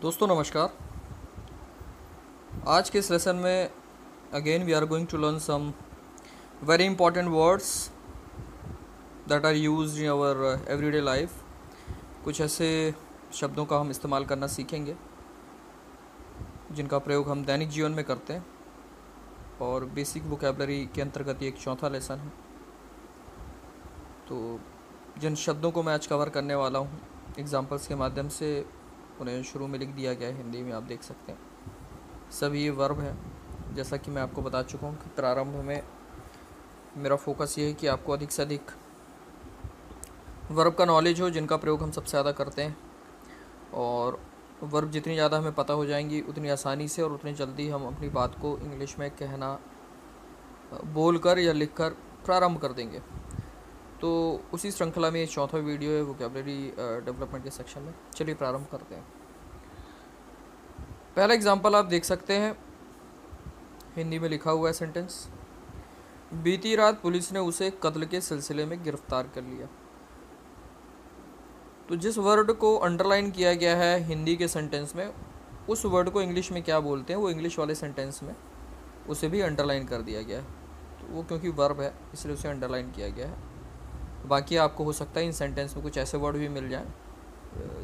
दोस्तों नमस्कार। आज के इस लेसन में again we are going to learn some very important words that are used in our everyday life. कुछ ऐसे शब्दों का हम इस्तेमाल करना सीखेंगे जिनका प्रयोग हम दैनिक जीवन में करते हैं और बेसिक वोकेबलरी के अंतर्गत ये एक चौथा लेसन है। तो जिन शब्दों को मैं आज कवर करने वाला हूँ एग्जाम्पल्स के माध्यम से उन्हें शुरू में लिख दिया गया है हिंदी में, आप देख सकते हैं। सभी ये वर्ब हैं। जैसा कि मैं आपको बता चुका हूँ कि प्रारंभ में मेरा फोकस ये है कि आपको अधिक से अधिक वर्ब का नॉलेज हो जिनका प्रयोग हम सबसे ज़्यादा करते हैं, और वर्ब जितनी ज़्यादा हमें पता हो जाएंगी उतनी आसानी से और उतनी जल्दी हम अपनी बात को इंग्लिश में कहना, बोलकर या लिखकर प्रारंभ कर देंगे। तो उसी श्रृंखला में ये चौथा वीडियो है वोकेबलरी डेवलपमेंट के सेक्शन में। चलिए प्रारंभ करते हैं। पहला एग्जांपल आप देख सकते हैं, हिंदी में लिखा हुआ है सेंटेंस, बीती रात पुलिस ने उसे कत्ल के सिलसिले में गिरफ्तार कर लिया। तो जिस वर्ड को अंडरलाइन किया गया है हिंदी के सेंटेंस में, उस वर्ड को इंग्लिश में क्या बोलते हैं वो इंग्लिश वाले सेंटेंस में उसे भी अंडरलाइन कर दिया गया है। तो वो क्योंकि वर्ब है इसलिए उसे अंडरलाइन किया गया है। बाकी आपको हो सकता है इन सेंटेंस में कुछ ऐसे वर्ड भी मिल जाएं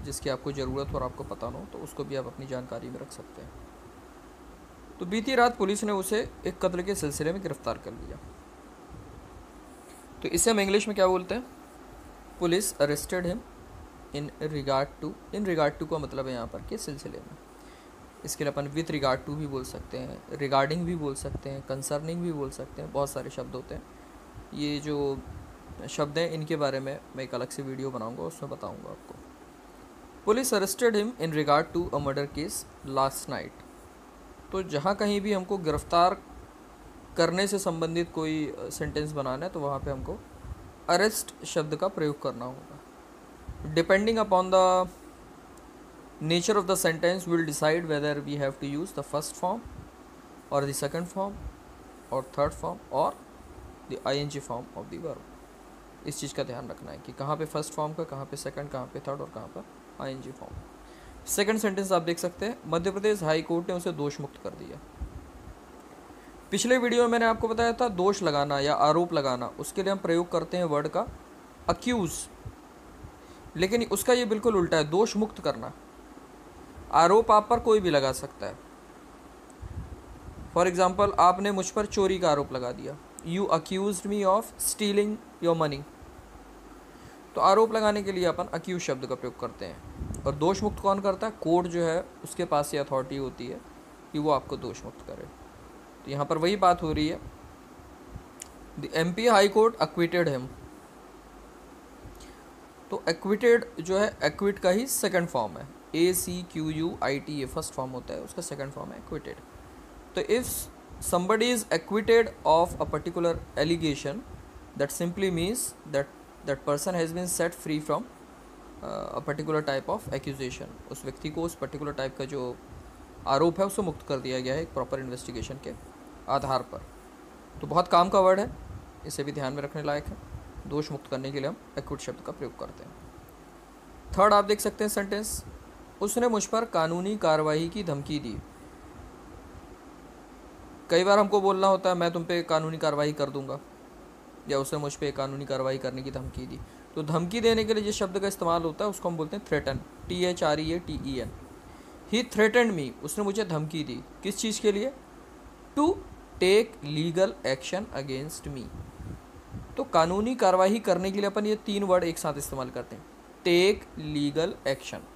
जिसकी आपको ज़रूरत हो और आपको पता ना हो, तो उसको भी आप अपनी जानकारी में रख सकते हैं। तो बीती रात पुलिस ने उसे एक कत्ल के सिलसिले में गिरफ्तार कर लिया। तो इसे हम इंग्लिश में क्या बोलते हैं? Police arrested him in regard to का मतलब है यहाँ पर के सिलसिले में। इसके लिए अपन विथ रिगार्ड टू भी बोल सकते हैं, रिगार्डिंग भी बोल सकते हैं, कंसर्निंग भी बोल सकते हैं। बहुत सारे शब्द होते हैं। ये जो शब्द हैं इनके बारे में मैं एक अलग से वीडियो बनाऊंगा, उसमें बताऊंगा आपको। Police arrested him in regard to a murder case last night. तो जहाँ कहीं भी हमको गिरफ्तार करने से संबंधित कोई सेंटेंस बनाना है तो वहाँ पे हमको अरेस्ट शब्द का प्रयोग करना होगा। Depending upon the nature of the sentence will decide whether we have to use the first form और द सेकंड फॉर्म और थर्ड फॉर्म और the ING form of the verb. इस चीज़ का ध्यान रखना है कि कहाँ पे फर्स्ट फॉर्म का, कहाँ पे सेकंड, कहाँ पे थर्ड और कहाँ पर आईएनजी फॉर्म। सेकंड सेंटेंस आप देख सकते हैं, मध्य प्रदेश हाई कोर्ट ने उसे दोष मुक्त कर दिया। पिछले वीडियो में मैंने आपको बताया था दोष लगाना या आरोप लगाना, उसके लिए हम प्रयोग करते हैं वर्ड का अक्यूज, लेकिन उसका ये बिल्कुल उल्टा है, दोष मुक्त करना। आरोप आप पर कोई भी लगा सकता है। फॉर एग्जाम्पल, आपने मुझ पर चोरी का आरोप लगा दिया, you accused me of stealing your money. तो आरोप लगाने के लिए अपन अक्यूज शब्द का प्रयोग करते हैं। और दोष मुक्त कौन करता है? कोर्ट जो है उसके पास ये अथॉरिटी होती है कि वो आपको दोष मुक्त करे। तो यहाँ पर वही बात हो रही है, the MP high court acquitted him. तो एक्विटेड जो है एक्विट का ही सेकंड फॉर्म है, ACQUIT ये फर्स्ट फॉर्म होता है, उसका सेकंड फॉर्म है एक्विटेड। तो if somebody is acquitted of a particular allegation, that simply means that person has been set free from a particular type of accusation। उस व्यक्ति को उस particular type का जो आरोप है उससे मुक्त कर दिया गया है एक प्रॉपर इन्वेस्टिगेशन के आधार पर। तो बहुत काम का वर्ड है, इसे भी ध्यान में रखने लायक है। दोष मुक्त करने के लिए हम एक्विट शब्द का प्रयोग करते हैं। थर्ड आप देख सकते हैं सेंटेंस, उसने मुझ पर कानूनी कार्रवाई की धमकी दी। कई बार हमको बोलना होता है मैं तुम पे कानूनी कार्रवाई कर दूंगा, या उसने मुझ पे कानूनी कार्रवाई करने की धमकी दी। तो धमकी देने के लिए जिस शब्द का इस्तेमाल होता है उसको हम बोलते हैं threaten, THREATEN। He threatened me, उसने मुझे धमकी दी। किस चीज़ के लिए? To take legal action against me. तो कानूनी कार्रवाई करने के लिए अपन ये तीन वर्ड एक साथ इस्तेमाल करते हैं, टेक, लीगल, एक्शन।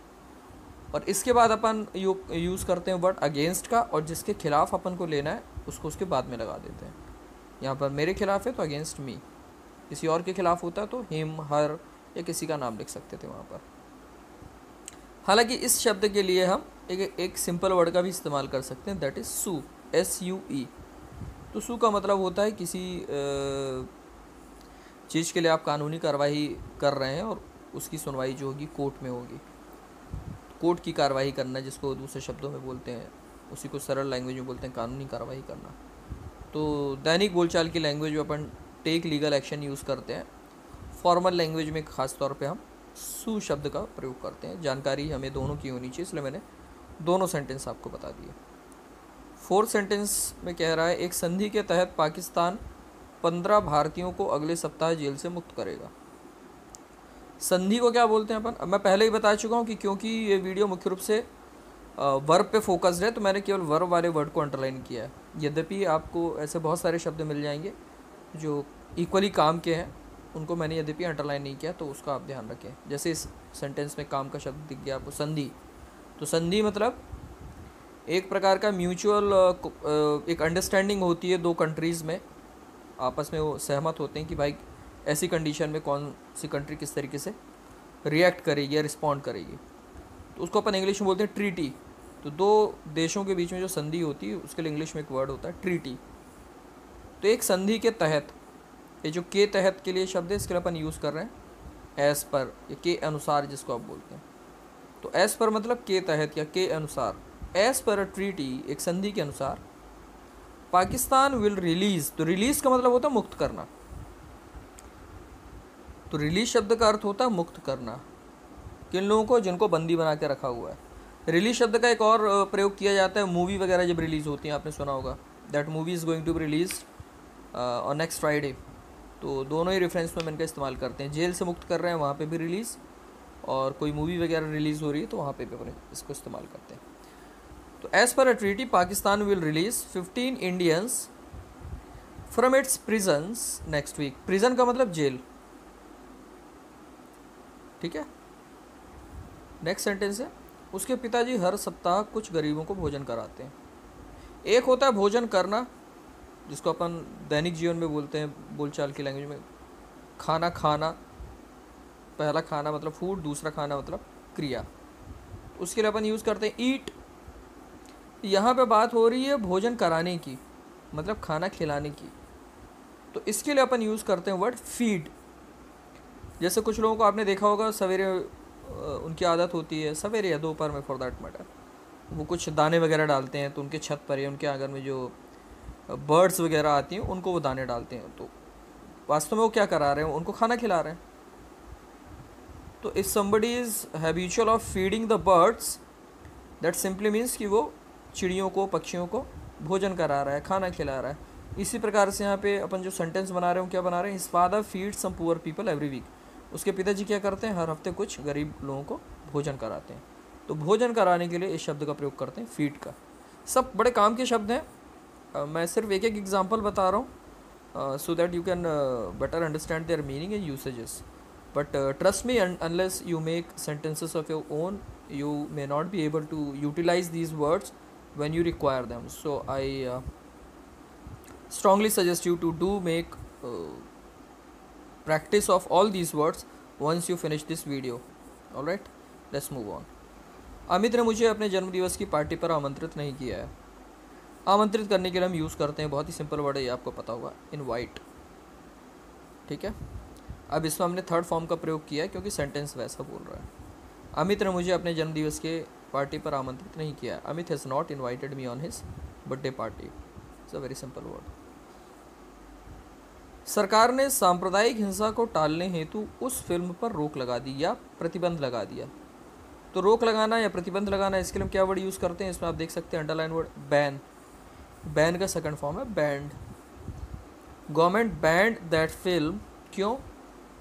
और इसके बाद अपन यूज़ करते हैं वर्ड अगेंस्ट का, और जिसके खिलाफ अपन को लेना है उसको उसके बाद में लगा देते हैं। यहाँ पर मेरे खिलाफ है तो अगेंस्ट मी, किसी और के खिलाफ होता है तो हिम, हर या किसी का नाम लिख सकते थे वहाँ पर। हालांकि इस शब्द के लिए हम एक सिंपल वर्ड का भी इस्तेमाल कर सकते हैं, दैट इज़ सू, SUE। तो सू का मतलब होता है किसी चीज़ के लिए आप कानूनी कार्रवाई कर रहे हैं और उसकी सुनवाई जो होगी कोर्ट में होगी। कोर्ट की कार्रवाई करना जिसको दूसरे शब्दों में बोलते हैं, उसी को सरल लैंग्वेज में बोलते हैं कानूनी कार्रवाई करना। तो दैनिक बोलचाल की लैंग्वेज में अपन टेक लीगल एक्शन यूज़ करते हैं। फॉर्मल लैंग्वेज में ख़ास तौर पे हम सू शब्द का प्रयोग करते हैं। जानकारी हमें दोनों की होनी चाहिए, इसलिए मैंने दोनों सेंटेंस आपको बता दिए। फोर्थ सेंटेंस में कह रहा है एक संधि के तहत पाकिस्तान 15 भारतीयों को अगले सप्ताह जेल से मुक्त करेगा। संधि को क्या बोलते हैं अपन, अब मैं पहले ही बता चुका हूँ कि क्योंकि ये वीडियो मुख्य रूप से वर्ब पे फोकस्ड है तो मैंने केवल वर्ब वाले वर्ड को अंडरलाइन किया है। यद्यपि आपको ऐसे बहुत सारे शब्द मिल जाएंगे जो इक्वली काम के हैं, उनको मैंने यद्यपि अंडरलाइन नहीं किया, तो उसका आप ध्यान रखें। जैसे इस सेंटेंस में काम का शब्द दिख गया आपको संधि, तो संधि मतलब एक प्रकार का म्यूचुअल एक अंडरस्टैंडिंग होती है दो कंट्रीज़ में, आपस में वो सहमत होते हैं कि भाई ऐसी कंडीशन में कौन सी कंट्री किस तरीके से रिएक्ट करेगी या रिस्पॉन्ड करेगी, तो उसको अपन इंग्लिश में बोलते हैं ट्रीटी। तो दो देशों के बीच में जो संधि होती है उसके लिए इंग्लिश में एक वर्ड होता है ट्रीटी। तो एक संधि के तहत, ये जो के तहत के लिए शब्द है इसके लिए अपन यूज़ कर रहे हैं एज पर या के अनुसार जिसको आप बोलते हैं। तो एज पर मतलब के तहत या के अनुसार, एज पर अ ट्रीटी एक संधि के अनुसार पाकिस्तान विल रिलीज, तो रिलीज का मतलब होता है मुक्त करना, तो रिलीज शब्द का अर्थ होता है मुक्त करना। किन लोगों को, जिनको बंदी बना के रखा हुआ है। रिलीज शब्द का एक और प्रयोग किया जाता है मूवी वगैरह जब रिलीज़ होती हैं, आपने सुना होगा that movie is going to be release on next Friday. तो दोनों ही रेफरेंस में मैंने का इस्तेमाल करते हैं, जेल से मुक्त कर रहे हैं वहाँ पे भी रिलीज़, और कोई मूवी वगैरह रिलीज़ हो रही है तो वहाँ पे भी अपने इसको इस्तेमाल करते हैं। तो as per a treaty Pakistan will release 15 Indians from its prisons next week. Prison का मतलब जेल, ठीक है। नेक्स्ट सेंटेंस है उसके पिताजी हर सप्ताह कुछ गरीबों को भोजन कराते हैं। एक होता है भोजन करना, जिसको अपन दैनिक जीवन में बोलते हैं बोलचाल की लैंग्वेज में खाना खाना। पहला खाना मतलब फूड, दूसरा खाना मतलब क्रिया, उसके लिए अपन यूज़ करते हैं ईट। यहाँ पे बात हो रही है भोजन कराने की, मतलब खाना खिलाने की, तो इसके लिए अपन यूज़ करते हैं वर्ड फीड। जैसे कुछ लोगों को आपने देखा होगा सवेरे उनकी आदत होती है, सवेरे या दोपहर में फॉर दैट मैटर, वो कुछ दाने वगैरह डालते हैं, तो उनके छत पर या उनके आंगन में जो बर्ड्स वगैरह आती हैं उनको वो दाने डालते हैं, तो वास्तव में वो क्या करा रहे हैं, उनको खाना खिला रहे हैं। तो if somebody is habitual of feeding the birds, that simply means कि वो चिड़ियों को, पक्षियों को भोजन करा रहा है, खाना खिला रहा है। इसी प्रकार से यहाँ पे अपन जो सेंटेंस बना रहे हो क्या बना रहे हैं, his father feeds some poor people every week. उसके पिताजी क्या करते हैं, हर हफ्ते कुछ गरीब लोगों को भोजन कराते हैं। तो भोजन कराने के लिए इस शब्द का प्रयोग करते हैं फीड का। सब बड़े काम के शब्द हैं, मैं सिर्फ एक एक एग्जांपल बता रहा हूँ so that you can better understand their meaning and usages. But trust me, unless you make sentences of your own, you may not be able to utilize these words when you require them. So I strongly suggest you to do make practice of all these words once you finish this video. All right, let's move on. Amit ने मुझे अपने जन्मदिवस की party पर आमंत्रित नहीं किया है। आमंत्रित करने के लिए हम यूज़ करते हैं, बहुत ही सिंपल वर्ड है, ये आपको पता होगा, इनवाइट। ठीक है, अब इसमें हमने थर्ड फॉर्म का प्रयोग किया है क्योंकि सेंटेंस वैसा बोल रहा है। अमित ने मुझे अपने जन्मदिवस के पार्टी पर आमंत्रित नहीं किया। Amit has not invited me on his birthday party. It's a very simple word. सरकार ने सांप्रदायिक हिंसा को टालने हेतु उस फिल्म पर रोक लगा दी या प्रतिबंध लगा दिया। तो रोक लगाना या प्रतिबंध लगाना, इसके लिए हम क्या वर्ड यूज़ करते हैं, इसमें आप देख सकते हैं अंडरलाइन वर्ड बैन। बैन का सेकंड फॉर्म है band. Government band that film, क्यों,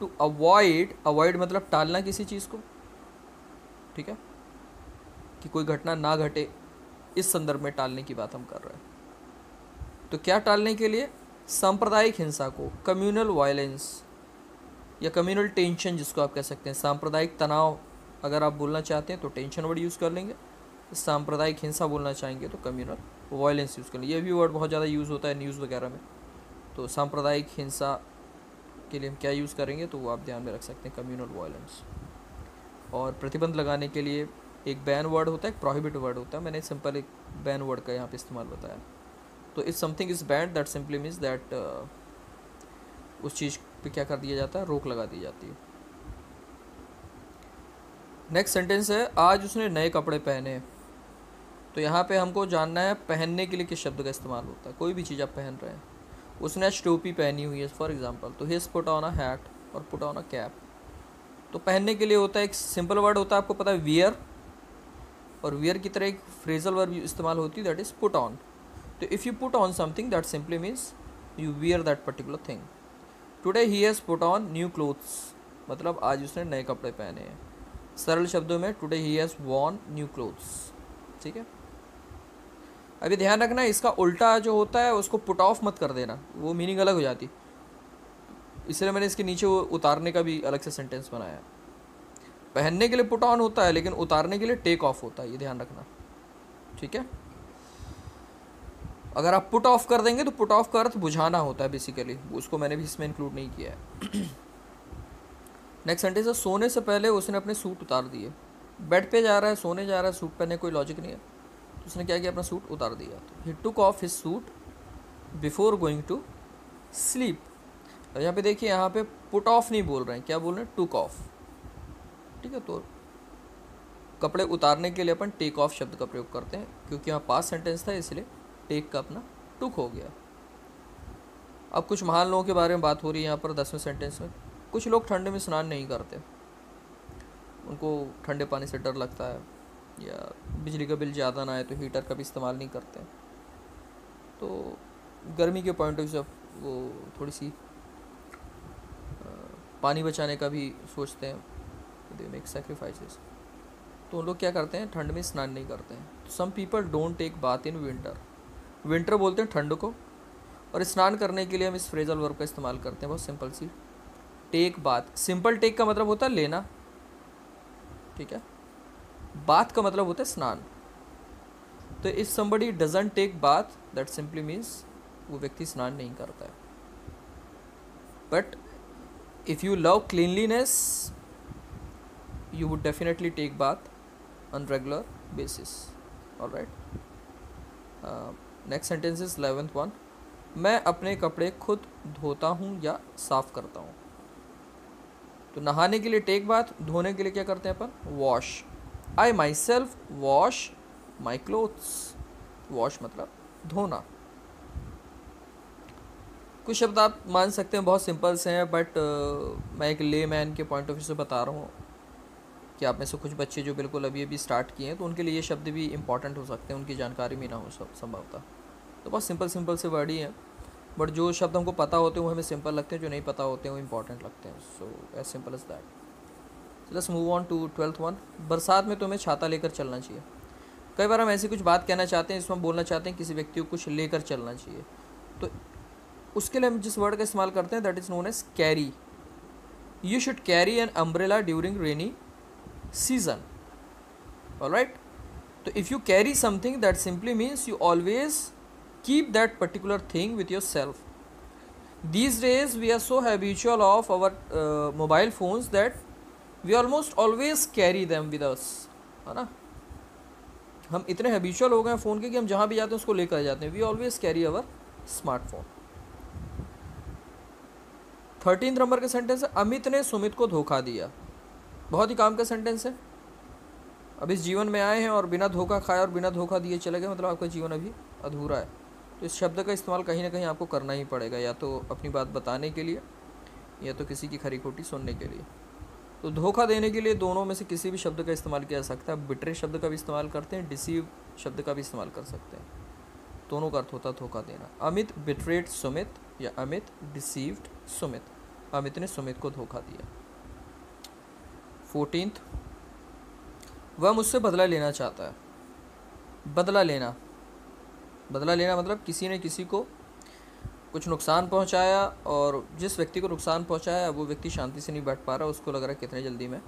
टू अवॉइड, अवॉइड मतलब टालना किसी चीज़ को, ठीक है, कि कोई घटना ना घटे, इस संदर्भ में टालने की बात हम कर रहे हैं। तो क्या टालने के लिए, सांप्रदायिक हिंसा को, कम्युनल वायलेंस या कम्युनल टेंशन जिसको आप कह सकते हैं, सांप्रदायिक तनाव अगर आप बोलना चाहते हैं तो टेंशन वर्ड यूज़ कर लेंगे, सांप्रदायिक हिंसा बोलना चाहेंगे तो कम्युनल वायलेंस यूज़ कर लेंगे। ये भी वर्ड बहुत ज़्यादा यूज़ होता है न्यूज़ वगैरह में। तो सांप्रदायिक हिंसा के लिए हम क्या यूज़ करेंगे, तो वो आप ध्यान में रख सकते हैं, कम्युनल वायलेंस। और प्रतिबंध लगाने के लिए एक बैन वर्ड होता है, एक प्रोहिबिट वर्ड होता है। मैंने सिंपल एक बैन वर्ड का यहाँ पे इस्तेमाल बताया। तो if something is band that simply means that उस चीज़ पे क्या कर दिया जाता है, रोक लगा दी जाती है। नेक्स्ट सेंटेंस है आज उसने नए कपड़े पहने। तो यहाँ पे हमको जानना है पहनने के लिए किस शब्द का इस्तेमाल होता है। कोई भी चीज़ आप पहन रहे हैं, उसने आज टोपी पहनी हुई है फॉर एग्जांपल, तो his put on a hat और पुट ऑन अ कैप। तो पहनने के लिए होता है एक सिंपल वर्ड होता है, आपको पता है वियर, और वियर की तरह एक फ्रेजल वर्ब इस्तेमाल होती है, दैट इज़ पुट ऑन। तो if you put on something that simply means you wear that particular thing. Today he has put on new clothes, मतलब आज उसने नए कपड़े पहने हैं। सरल शब्दों में today he has worn new clothes. ठीक है, अभी ध्यान रखना इसका उल्टा जो होता है उसको पुट ऑफ मत कर देना, वो मीनिंग अलग हो जाती, इसलिए मैंने इसके नीचे वो उतारने का भी अलग से सेंटेंस बनाया। पहनने के लिए पुट ऑन होता है लेकिन उतारने के लिए टेक ऑफ होता है, ये ध्यान रखना। ठीक है, अगर आप पुट ऑफ कर देंगे तो पुट ऑफ का अर्थ बुझाना होता है बेसिकली, उसको मैंने भी इसमें इंक्लूड नहीं किया है। नेक्स्ट सेंटेंस है सोने से पहले उसने अपने सूट उतार दिए। बेड पे जा रहा है, सोने जा रहा है, सूट पहनने कोई लॉजिक नहीं है, तो उसने क्या किया, अपना सूट उतार दिया। He took off his suit before going to sleep. यहाँ पे देखिए, यहाँ पे पुट ऑफ नहीं बोल रहे हैं, क्या बोल रहे हैं, टुक ऑफ। ठीक है, तो कपड़े उतारने के लिए अपन टेक ऑफ शब्द का प्रयोग करते हैं, क्योंकि यहाँ पास्ट सेंटेंस था इसलिए टेक का अपना टुक हो गया। अब कुछ महान लोगों के बारे में बात हो रही है यहाँ पर 10वें सेंटेंस में। कुछ लोग ठंड में स्नान नहीं करते, उनको ठंडे पानी से डर लगता है, या बिजली का बिल ज़्यादा ना आए तो हीटर का भी इस्तेमाल नहीं करते, तो गर्मी के पॉइंट ऑफ व्यू से वो थोड़ी सी पानी बचाने का भी सोचते हैं, दे मेक सेक्रीफाइसेस। तो उन लोग क्या करते हैं, ठंड में स्नान नहीं करते हैं। Some people don't take bath in winter. Winter बोलते हैं ठंड को, और स्नान करने के लिए हम इस फ्रेजल वर्ब का इस्तेमाल करते हैं, बहुत सिंपल सी, टेक बाथ। सिंपल टेक का मतलब होता है लेना, ठीक है, बाथ का मतलब होता है स्नान। तो if somebody doesn't take bath that simply means वो व्यक्ति स्नान नहीं करता है। But if you love cleanliness you would definitely take bath on regular basis. All right. Next sentence is 11th one. मैं अपने कपड़े खुद धोता हूँ या साफ करता हूँ। तो नहाने के लिए टेक बाथ, धोने के लिए क्या करते हैं अपन, wash. I myself wash my clothes. Wash मतलब धोना। कुछ शब्द आप मान सकते हैं बहुत सिंपल से हैं, बट मैं एक ले मैन के पॉइंट ऑफ व्यू से बता रहा हूँ कि आप में से कुछ बच्चे जो बिल्कुल अभी अभी स्टार्ट किए हैं तो उनके लिए ये शब्द भी इंपॉर्टेंट हो सकते हैं, उनकी जानकारी भी ना हो संभवतः। तो बहुत सिंपल से वर्ड ही हैं, बट जो शब्द हमको पता होते हैं वो हमें सिंपल लगते हैं, जो नहीं पता होते हैं वो इंपॉर्टेंट लगते हैं। So as simple as that. Let's move on to 12th one. बरसात में तुम्हें छाता लेकर चलना चाहिए। कई बार हम ऐसी कुछ बात कहना चाहते हैं जिसमें हम बोलना चाहते हैं किसी व्यक्ति को कुछ लेकर चलना चाहिए, तो उसके लिए हम जिस वर्ड का इस्तेमाल करते हैं that is known as carry. You should carry an umbrella during rainy season. All right, so if you carry something that simply means you always keep that particular thing with yourself. These days we are so habitual of our mobile phones that we almost always carry them with us, है ना। हम इतने habitual हो गए हैं phone के कि हम जहाँ भी जाते हैं उसको लेकर जाते हैं। We always carry our smartphone. 13 number का सेंटेंस है अमित ने सुमित को धोखा दिया। बहुत ही काम का सेंटेंस है। अब इस जीवन में आए हैं और बिना धोखा खाए और बिना धोखा दिए चले गए, मतलब आपका जीवन अभी अधूरा है। तो इस शब्द का इस्तेमाल कहीं ना कहीं आपको करना ही पड़ेगा, या तो अपनी बात बताने के लिए या तो किसी की खरी खोटी सुनने के लिए। तो धोखा देने के लिए दोनों में से किसी भी शब्द का इस्तेमाल किया जा सकता है। बिट्रे शब्द का भी इस्तेमाल करते हैं, डिसीव शब्द का भी इस्तेमाल कर सकते हैं। दोनों का अर्थ होता है धोखा देना। अमित बिट्रेड सुमित या अमित डिसीव्ड सुमित। अमित ने सुमित को धोखा दिया। 14th, वह मुझसे बदला लेना चाहता है। बदला लेना मतलब किसी ने किसी को कुछ नुकसान पहुंचाया, और जिस व्यक्ति को नुकसान पहुंचाया वो व्यक्ति शांति से नहीं बैठ पा रहा, उसको लग रहा है कितने जल्दी में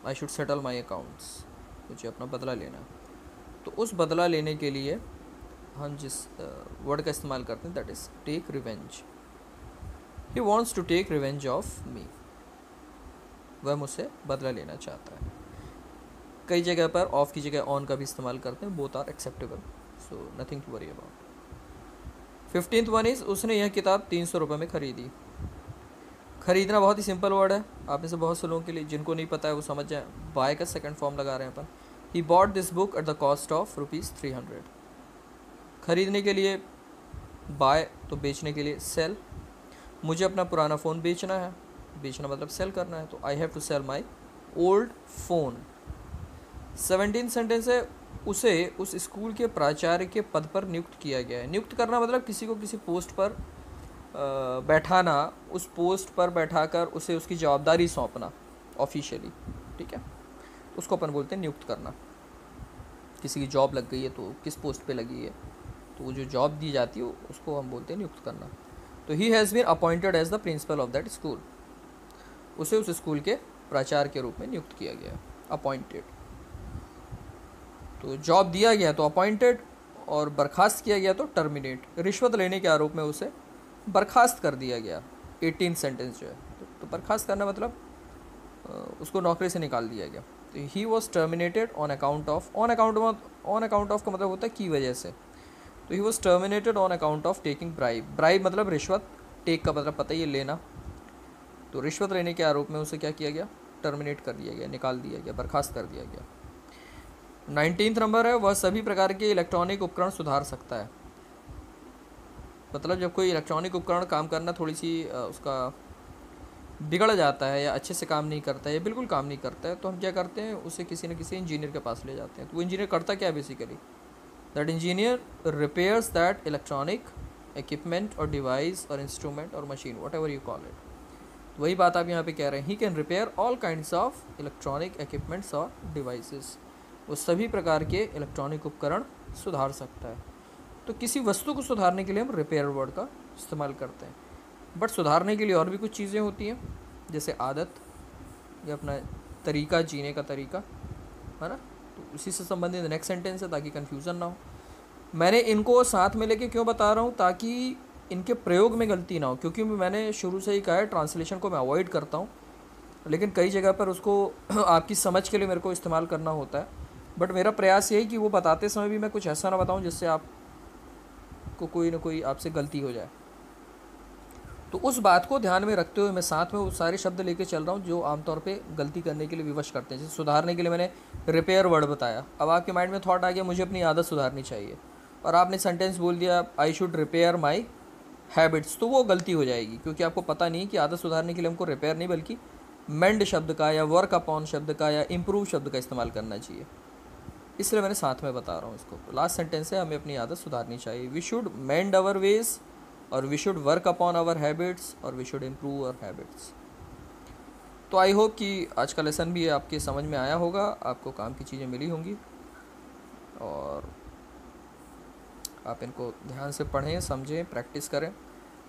I should settle my accounts, मुझे अपना बदला लेना। तो उस बदला लेने के लिए हम जिस वर्ड का इस्तेमाल करते हैं that is take revenge. He wants to take revenge of me. वह मुझसे बदला लेना चाहता है। कई जगह पर ऑफ की जगह ऑन का भी इस्तेमाल करते हैं। Both are acceptable, so nothing to worry about. 15th one is उसने यह किताब 300 रुपये में खरीदी। खरीदना बहुत ही सिंपल वर्ड है, आप में से बहुत से लोगों के लिए जिनको नहीं पता है वो समझ जाए। बाय का सेकंड फॉर्म लगा रहे हैं अपन। He bought this book at the cost of ₹300। खरीदने के लिए बाय, तो बेचने के लिए सेल। मुझे अपना पुराना फ़ोन बेचना है। बेचना मतलब सेल करना है, तो I have to sell my old phone. 17 sentence है, उसे उस स्कूल के प्राचार्य के पद पर नियुक्त किया गया है। नियुक्त करना मतलब किसी को किसी पोस्ट पर बैठाना, उस पोस्ट पर बैठाकर उसे उसकी जवाबदारी सौंपना ऑफिशियली, ठीक है, उसको अपन बोलते हैं नियुक्त करना। किसी की जॉब लग गई है तो किस पोस्ट पे लगी है, तो वो जो जॉब दी जाती है उसको हम बोलते हैं नियुक्त करना। तो he has been appointed as the principal of that school, उसे उस स्कूल के प्राचार्य के रूप में नियुक्त किया गया, अपॉइंटेड। तो जॉब दिया गया तो अपॉइंटेड, और बर्खास्त किया गया तो टर्मिनेट। रिश्वत लेने के आरोप में उसे बर्खास्त कर दिया गया। 18 सेंटेंस जो है, तो बर्खास्त करना मतलब उसको नौकरी से निकाल दिया गया। तो he was terminated on account of, on account of का मतलब होता है की वजह से। तो he was terminated on account of taking bribe. Bribe मतलब रिश्वत, टेक का मतलब पता ही है लेना। तो रिश्वत लेने के आरोप में उसे क्या किया गया, टर्मिनेट कर दिया गया, निकाल दिया गया, बर्खास्त कर दिया गया। 19 नंबर है, वह सभी प्रकार के इलेक्ट्रॉनिक उपकरण सुधार सकता है। मतलब जब कोई इलेक्ट्रॉनिक उपकरण काम करना थोड़ी सी उसका बिगड़ जाता है या अच्छे से काम नहीं करता है या बिल्कुल काम नहीं करता है, तो हम क्या करते हैं, उसे किसी न किसी इंजीनियर के पास ले जाते हैं। तो वो इंजीनियर करता क्या है basically, that engineer repairs that electronic equipment और डिवाइस और इंस्ट्रूमेंट और machine, what ever you call it. वही बात आप यहाँ पे कह रहे हैं, he can repair all kinds of electronic equipments और डिवाइसेस। वो सभी प्रकार के इलेक्ट्रॉनिक उपकरण सुधार सकता है। तो किसी वस्तु को सुधारने के लिए हम रिपेयर वर्ड का इस्तेमाल करते हैं, बट सुधारने के लिए और भी कुछ चीज़ें होती हैं, जैसे आदत या अपना तरीका, जीने का तरीका, है ना। तो उसी से संबंधित नेक्स्ट सेंटेंस है, ताकि कन्फ्यूज़न ना हो। मैंने इनको साथ में लेके क्यों बता रहा हूँ, ताकि इनके प्रयोग में गलती ना हो, क्योंकि मैंने शुरू से ही कहा है ट्रांसलेशन को मैं अवॉइड करता हूँ, लेकिन कई जगह पर उसको आपकी समझ के लिए मेरे को इस्तेमाल करना होता है। बट मेरा प्रयास यही कि वो बताते समय भी मैं कुछ ऐसा ना बताऊँ जिससे आपको कोई ना कोई आपसे गलती हो जाए। तो उस बात को ध्यान में रखते हुए मैं साथ में वो सारे शब्द लेके चल रहा हूँ जो आमतौर पे गलती करने के लिए विवश करते हैं। जैसे सुधारने के लिए मैंने रिपेयर वर्ड बताया, अब आपके माइंड में थॉट आ गया मुझे अपनी आदत सुधारनी चाहिए, और आपने सेंटेंस बोल दिया I should repair my habits, तो वो गलती हो जाएगी, क्योंकि आपको पता नहीं कि आदत सुधारने के लिए हमको रिपेयर नहीं बल्कि मेंड शब्द का या वर्क अपॉन शब्द का या इम्प्रूव शब्द का इस्तेमाल करना चाहिए। इसलिए मैंने साथ में बता रहा हूँ इसको। लास्ट सेंटेंस है, हमें अपनी आदत सुधारनी चाहिए। We should mend our ways, और we should work upon our habits, और we should improve our habits. तो आई होप कि आज का लेसन भी आपके समझ में आया होगा, आपको काम की चीज़ें मिली होंगी, और आप इनको ध्यान से पढ़ें, समझें, प्रैक्टिस करें।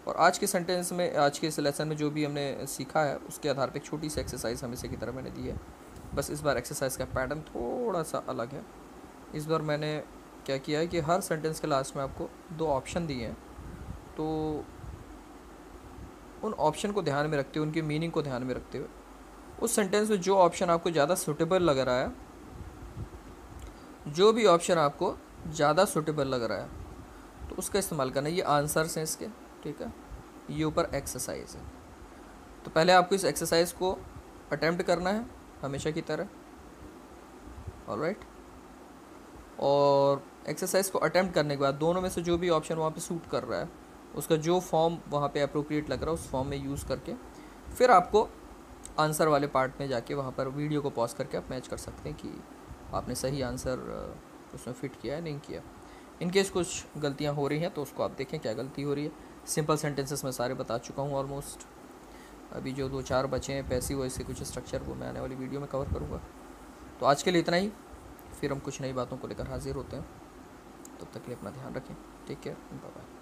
और आज के सेंटेंस में, आज के इस लेसन में जो भी हमने सीखा है उसके आधार पर एक छोटी सी एक्सरसाइज हमेशा की तरह मैंने दी है। बस इस बार एक्सरसाइज का पैटर्न थोड़ा सा अलग है। इस बार मैंने क्या किया है कि हर सेंटेंस के लास्ट में आपको 2 ऑप्शन दिए हैं, तो उन ऑप्शन को ध्यान में रखते हुए, उनकी मीनिंग को ध्यान में रखते हुए, उस सेंटेंस में जो ऑप्शन आपको ज़्यादा सूटेबल लग रहा है, जो भी ऑप्शन आपको ज़्यादा सूटेबल लग रहा है, तो उसका इस्तेमाल करना। ये आंसर्स हैं इसके, ठीक है, ये ऊपर एक्सरसाइज है। तो पहले आपको इस एक्सरसाइज को अटेम्प्ट करना है हमेशा की तरह, ऑलराइट। और एक्सरसाइज को अटेम्प्ट करने के बाद दोनों में से जो भी ऑप्शन वहाँ पे सूट कर रहा है, उसका जो फॉर्म वहाँ पे अप्रोप्रिएट लग रहा है उस फॉर्म में यूज़ करके फिर आपको आंसर वाले पार्ट में जाके वहाँ पर वीडियो को पॉज करके आप मैच कर सकते हैं कि आपने सही आंसर उसमें फिट किया है नहीं किया। इनकेस कुछ गलतियाँ हो रही हैं तो उसको आप देखें क्या गलती हो रही है। सिंपल सेंटेंसेस मैं सारे बता चुका हूँ ऑलमोस्ट। अभी जो 2-4 बचे हैं पैसिव वॉइस कुछ स्ट्रक्चर, वो मैं आने वाली वीडियो में कवर करूँगा। तो आज के लिए इतना ही, फिर हम कुछ नई बातों को लेकर हाजिर होते हैं। तब तक के लिए अपना ध्यान रखें। Take care, bye bye.